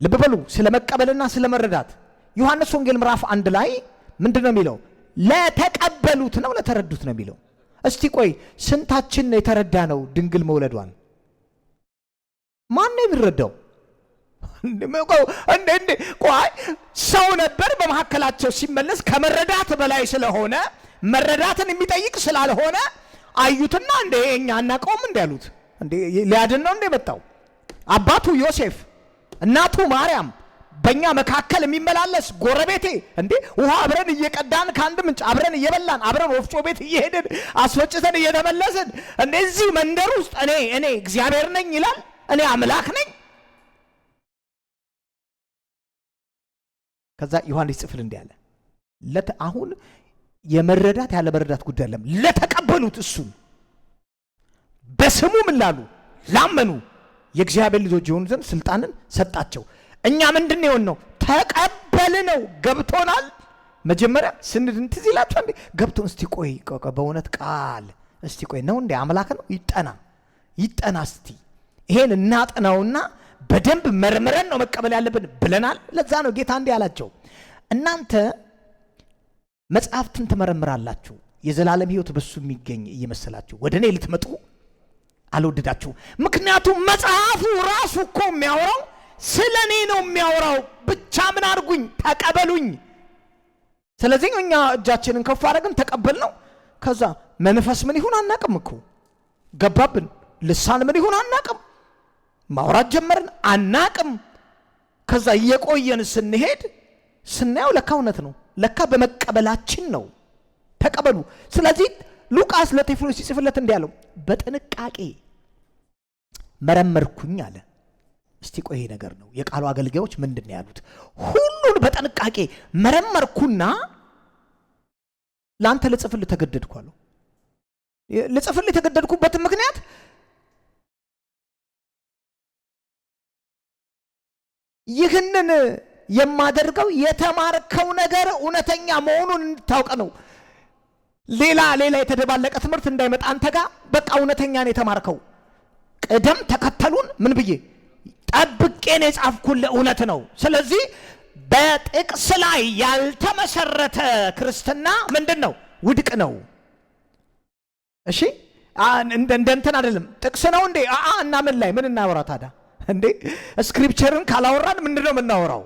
ልብ በሉ ስለ መቀበልና ስለ መረዳት ዮሐንስ ወንጌል ምዕራፍ 1 ላይ ምንድነው የሚለው? ለተቀበሉት ነው ለተረዱት ነው የሚለው። እስቲ ቆይ ስንታችን ነው የተረዳ ነው ድንግል መውለዷን? ማን ነው የሚረዳው? እንዴ ቆይ ሰው ነበር በመሐከላቸው ሲመለስ ከመረዳት በላይ ስለሆነ መረዳትን የሚጠይቅ ስላልሆነ አዩትና እንዴ እኛ አናቀውም እንዴ ያሉት። እንዴ ሊያድን ነው እንዴ መጣው? አባቱ ዮሴፍ እናቱ ማርያም በእኛ መካከል የሚመላለስ ጎረቤቴ እንዴ ውሃ አብረን እየቀዳን ከአንድ ምንጭ አብረን እየበላን አብረን ወፍጮ ቤት እየሄድን አስፈጭተን እየተመለስን እንደዚህ መንደር ውስጥ እኔ እግዚአብሔር ነኝ ይላል። እኔ አምላክ ነኝ። ከዛ ዮሐንስ ጽፍል እንዲህ አለ። አሁን የመረዳት ያለ መረዳት ጉዳይ አይደለም። ለተቀበሉት እሱን በስሙ ምን ላሉ ላመኑ የእግዚአብሔር ልጆች የሆኑ ዘንድ ስልጣንን ሰጣቸው። እኛ ምንድነው የሆነው? ተቀበልነው። ገብቶናል። መጀመሪያ ስንድን ትዝ ይላችሁ እንዴ ገብቶን እስቲ ቆይ በእውነት ቃል እስቲ ቆይ ነው እንዴ አምላክ ነው? ይጠና እስቲ ይሄን እናጥናውና በደንብ መርምረን ነው መቀበል ያለብን ብለናል። ለዛ ነው ጌታ እንዲህ አላቸው፣ እናንተ መጽሐፍትን ትመረምራላችሁ የዘላለም ሕይወት በሱ የሚገኝ እየመሰላችሁ ወደ እኔ ልትመጡ አልወደዳችሁ። ምክንያቱም መጽሐፉ ራሱ እኮ የሚያወራው ስለ እኔ ነው የሚያወራው። ብቻ ምን አድርጉኝ? ተቀበሉኝ። ስለዚህ እኛ እጃችንን ከፍ አድርገን ተቀበል ነው። ከዛ መንፈስ ምን ይሁን አናቅም እኮ ገባብን። ልሳን ምን ይሁን አናቅም። ማውራት ጀመርን አናቅም። ከዛ እየቆየን ስንሄድ ስናየው ለካ እውነት ነው። ለካ በመቀበላችን ነው። ተቀበሉ። ስለዚህ ሉቃስ ለቴዎፍሎስ ሲጽፍለት እንዲህ አለው፣ በጥንቃቄ መረመርኩኝ አለ። እስቲ ቆይ ይሄ ነገር ነው የቃሉ አገልጋዮች ምንድን ነው ያሉት? ሁሉን በጥንቃቄ መረመርኩና ላንተ ልጽፍልህ ተገደድኩ አለው። ልጽፍልህ የተገደድኩበት ምክንያት ይህንን የማደርገው የተማርከው ነገር እውነተኛ መሆኑን እንድታውቅ ነው። ሌላ የተደባለቀ ትምህርት እንዳይመጣ አንተ ጋር በቃ እውነተኛ ነው የተማርከው። ቅደም ተከተሉን ምን ብዬ ጠብቄን የጻፍኩልህ እውነት ነው። ስለዚህ በጥቅስ ላይ ያልተመሰረተ ክርስትና ምንድን ነው? ውድቅ ነው። እሺ እንደንተን አይደለም። ጥቅስ ነው እንዴ? እና ምን ላይ ምን እናወራ ታዲያ እንዴ? ስክሪፕቸርን ካላወራን ምንድን ነው የምናወራው?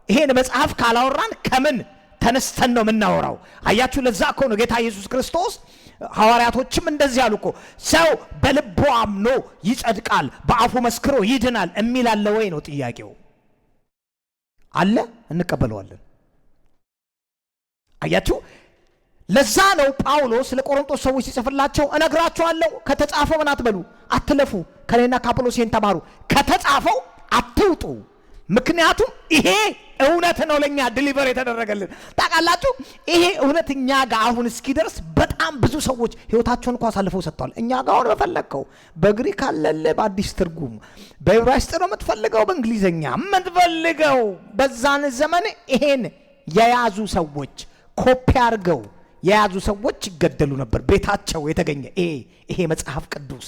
ይሄን መጽሐፍ ካላወራን ከምን ተነስተን ነው የምናወራው? አያችሁ፣ ለዛ እኮ ነው ጌታ ኢየሱስ ክርስቶስ ሐዋርያቶችም እንደዚህ ያሉ እኮ ሰው በልቡ አምኖ ይጸድቃል በአፉ መስክሮ ይድናል የሚል አለ ወይ ነው ጥያቄው። አለ፣ እንቀበለዋለን። አያችሁ፣ ለዛ ነው ጳውሎስ ለቆሮንቶስ ሰዎች ሲጽፍላቸው እነግራችኋለሁ ከተጻፈው ምን አትበሉ አትለፉ፣ ከኔና ከአጵሎስ ይህን ተማሩ፣ ከተጻፈው አትውጡ። ምክንያቱም ይሄ እውነት ነው ለኛ ዲሊቨር የተደረገልን። ታውቃላችሁ፣ ይሄ እውነት እኛ ጋር አሁን እስኪደርስ በጣም ብዙ ሰዎች ህይወታቸውን እንኳን አሳልፈው ሰጥተዋል። እኛ ጋር አሁን በፈለከው በግሪክ አለለ በአዲስ ትርጉም በዕብራይስጥ ነው የምትፈልገው በእንግሊዘኛ የምትፈልገው። በዛን ዘመን ይሄን የያዙ ሰዎች ኮፒ አድርገው የያዙ ሰዎች ይገደሉ ነበር። ቤታቸው የተገኘ ይሄ መጽሐፍ ቅዱስ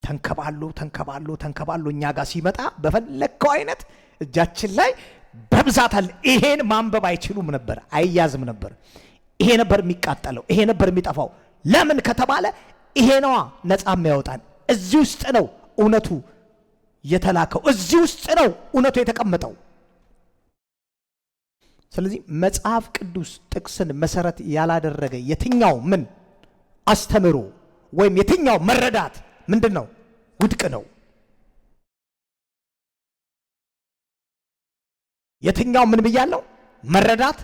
ተንከባሎ እኛ ጋር ሲመጣ በፈለከው አይነት እጃችን ላይ በብዛት አለ። ይሄን ማንበብ አይችሉም ነበር፣ አይያዝም ነበር። ይሄ ነበር የሚቃጠለው፣ ይሄ ነበር የሚጠፋው። ለምን ከተባለ ይሄ ነዋ ነፃ የሚያወጣን። እዚህ ውስጥ ነው እውነቱ የተላከው፣ እዚህ ውስጥ ነው እውነቱ የተቀመጠው። ስለዚህ መጽሐፍ ቅዱስ ጥቅስን መሰረት ያላደረገ የትኛው ምን አስተምሮ ወይም የትኛው መረዳት ምንድን ነው? ውድቅ ነው። የትኛው ምን ብያለው? መረዳት